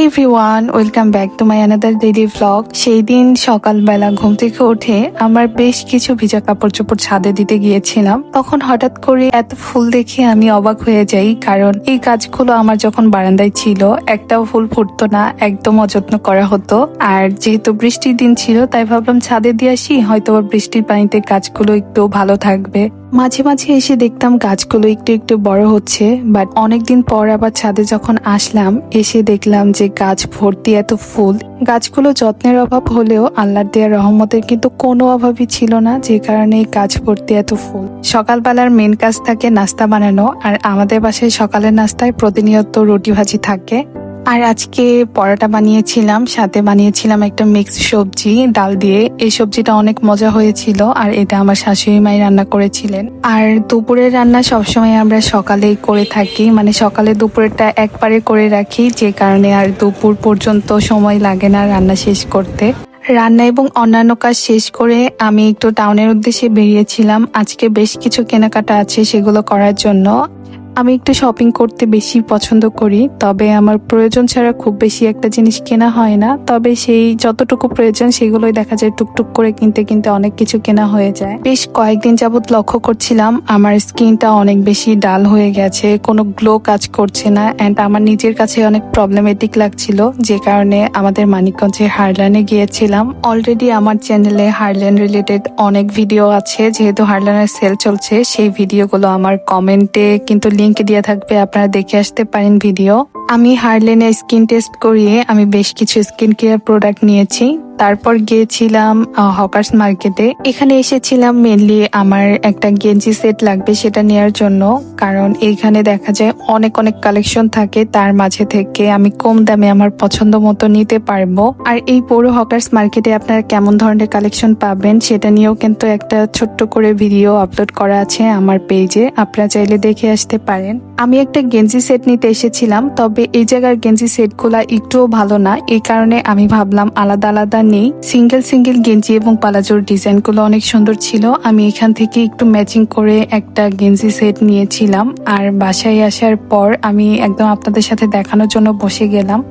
Everyone, welcome back to my another daily vlog. সেই দিন সকালবেলা ঘুম থেকে উঠে আমার বেশ কিছু ভিজা কাপড় চোপড় ছাদে দিতে গিয়েছিলাম। তখন হঠাৎ করে এত ফুল দেখে আমি অবাক হয়ে যাই, কারণ এই গাছগুলো আমার যখন বারান্দায় ছিল একটাও ফুল ফুটতো না, একদম অযত্ন করা হতো। আর যেহেতু বৃষ্টির দিন ছিল তাই ভাবলাম ছাদে দিয়ে আসি, হয়তো বৃষ্টির পানিতে গাছগুলো একটু ভালো থাকবে। মাঝে মাঝে এসে দেখতাম গাছগুলো একটু একটু বড় হচ্ছে, বাট অনেকদিন পর আবার ছাদে যখন আসলাম এসে দেখলাম যে গাছ ভর্তি এত ফুল। গাছগুলো যত্নের অভাব হলেও আল্লাহর দেওয়া রহমতের কিন্তু কোনো অভাবই ছিল না, যে কারণে গাছ ভর্তি এত ফুল। সকালবেলার মেন কাজ থাকে নাস্তা বানানো, আর আমাদের বাসায় সকালের নাস্তায় প্রতিনিয়ত রুটি ভাজি থাকে। আর আজকে পরোটা বানিয়েছিলাম, সাথে বানিয়েছিলাম একটা মিক্স সবজি ডাল দিয়ে। এই সবজিটা অনেক মজা হয়েছিল, আর এটা আমার শাশুড়ি মাই রান্না করেছিলেন। আর দুপুরের রান্না সবসময় আমরা সকালেই করে থাকি, মানে সকালে দুপুরেরটা একবারে করে রাখি, যে কারণে আর দুপুর পর্যন্ত সময় লাগে না রান্না শেষ করতে। রান্না এবং অন্যান্য কাজ শেষ করে আমি একটু টাউনের উদ্দেশ্যে বেরিয়েছিলাম। আজকে বেশ কিছু কেনাকাটা আছে, সেগুলো করার জন্য। আমি একটু শপিং করতে বেশি পছন্দ করি, তবে আমার প্রয়োজন ছাড়া খুব বেশি একটা জিনিস কেনা হয় না। তবে সেই যতটুকু প্রয়োজন সেগুলোই দেখা যায় টুকটুক করে কিনতে কিনতে অনেক কিছু কেনা হয়ে যায়। বেশ কয়েকদিন যাবত লক্ষ্য করছিলাম আমার স্কিনটা অনেক বেশি ডাল হয়ে গেছে, কোনো গ্লো কাজ করছে না, অ্যান্ড আমার নিজের কাছে অনেক প্রবলেমেটিক লাগছিল, যে কারণে আমাদের মানিকগঞ্জে হারল্যান্ডে গিয়েছিলাম। অলরেডি আমার চ্যানেলে হারল্যান্ড রিলেটেড অনেক ভিডিও আছে, যেহেতু হারল্যান্ডের সেল চলছে সেই ভিডিওগুলো আমার কমেন্টে কিন্তু লিংক দেওয়া থাকবে, আপনারা দেখে আসতে পারেন ভিডিও। আমি হারল্যান্ডে স্কিন টেস্ট করিয়ে আমি বেশ কিছু স্কিন কেয়ার প্রোডাক্ট নিয়েছি। তারপর গিয়েছিলাম হকার্স মার্কেটে। এখানে এসেছিলাম মেনলি আমার একটা গেঞ্জি সেট লাগবে সেটা নেওয়ার জন্য, কারণ এইখানে দেখা যায় অনেক অনেক কালেকশন থাকে, তার মাঝে থেকে আমি কম দামে আমার পছন্দ মতো নিতে পারবো। আর এই পুরো হকার্স মার্কেটে আপনারা কেমন ধরনের কালেকশন পাবেন সেটা নিয়েও কিন্তু একটা ছোট্ট করে ভিডিও আপলোড করা আছে আমার পেজে, আপনারা চাইলে দেখে আসতে পারেন। আমি একটা গেঞ্জি সেট নিতে এসেছিলাম, তবে এই জায়গার গেঞ্জি সেটগুলা একটুও ভালো না, এই কারণে আমি ভাবলাম আলাদা আলাদা নেই। সিঙ্গেল সিঙ্গেল গেঞ্জি এবং পালাজোর ডিজাইনগুলো অনেক সুন্দর ছিল, আমি এখান থেকে একটু ম্যাচিং করে একটা গেঞ্জি সেট নিয়েছিলাম। আর বাসায় আসার পর আমি একদম আপনাদের সাথে দেখানোর জন্য বসে গেলাম।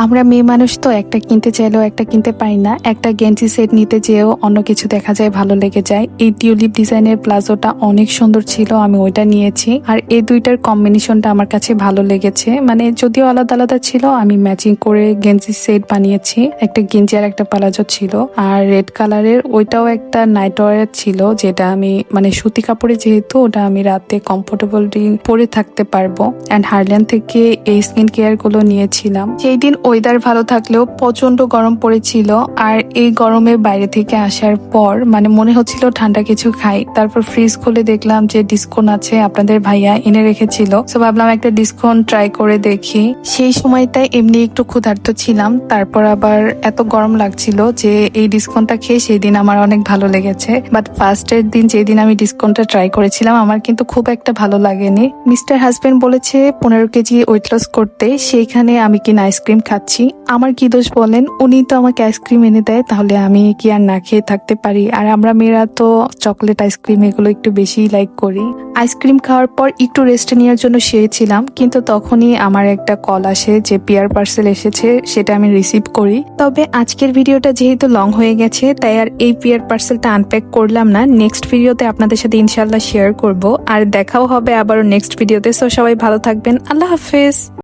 আমরা মেয়ে মানুষ তো একটা কিনতে চাইলেও একটা কিনতে পারি না, একটা গেঞ্জি সেট নিতে যেও অন্য কিছু দেখা যায় ভালো লেগে যায়। এই টিউলিপ ডিজাইনের প্লাজোটা অনেক সুন্দর ছিল, আমি ওইটা নিয়েছি। আর এই দুইটার কম্বিনেশনটা আমার কাছে ভালো লেগেছে, মানে যদিও আলাদা আলাদা ছিল আমি ম্যাচিং করে গেঞ্জি সেট বানিয়েছি। একটা গেঞ্জি আর একটা প্লাজো ছিল, আর রেড কালারের ওইটাও একটা নাইট ওয়্যার ছিল, যেটা আমি মানে সুতি কাপড়ে, যেহেতু ওটা আমি রাতে কমফোর্টেবলি পরে থাকতে পারবো। অ্যান্ড হারল্যান্ড থেকে এই স্কিন কেয়ার গুলো নিয়েছিলাম। সেই দিন ওয়েদার ভালো থাকলেও প্রচন্ড গরম পড়েছিল, আর এই গরমে বাইরে থেকে আসার পর মানে মনে হচ্ছিল ঠান্ডা কিছু খাই। তারপর ফ্রিজ খুলে দেখলাম যে ডিসকন আছে, আপনাদের ভাইয়া এনে রেখেছিল, তো ভাবলাম একটা ডিসকন ট্রাই করে দেখি। সেই সময়টায় এমনি একটু ক্ষুধার্ত ছিলাম, তারপর আবার এত গরম লাগছিল যে এই ডিসকনটা খেয়ে সেই দিন আমার অনেক ভালো লেগেছে। বাট ফার্স্টের দিন যেদিন আমি ডিসকনটা ট্রাই করেছিলাম আমার কিন্তু খুব একটা ভালো লাগেনি। মিস্টার হাজবেন্ড বলেছে 15 কেজি ওয়েট লস করতে, সেইখানে আমি কিনা আইসক্রিম খাচ্ছি। আমার কি দোষ বলেন, উনি তো আমাকে আইসক্রিম এনে দেয়, তাহলে আমি কি আর না খেয়ে থাকতে পারি? আর আমরা মেয়েরা তো চকলেট আইসক্রিম এগুলো একটু বেশি লাইক করি। আইসক্রিম খাওয়ার পর একটু রেস্ট নেওয়ার জন্য শুয়েছিলাম, কিন্তু তখনই আমার একটা কল আসে যে পিয়ার পার্সেল এসেছে, সেটা আমি রিসিভ করি। তবে আজকের ভিডিওটা যেহেতু লং হয়ে গেছে তাই আর এই পিয়ার পার্সেলটা আনপ্যাক করলাম না, নেক্সট ভিডিওতে আপনাদের সাথে ইনশাল্লাহ শেয়ার করব। আর দেখাও হবে আবারও নেক্সট ভিডিওতে। সো সবাই ভালো থাকবেন, আল্লাহ হাফেজ।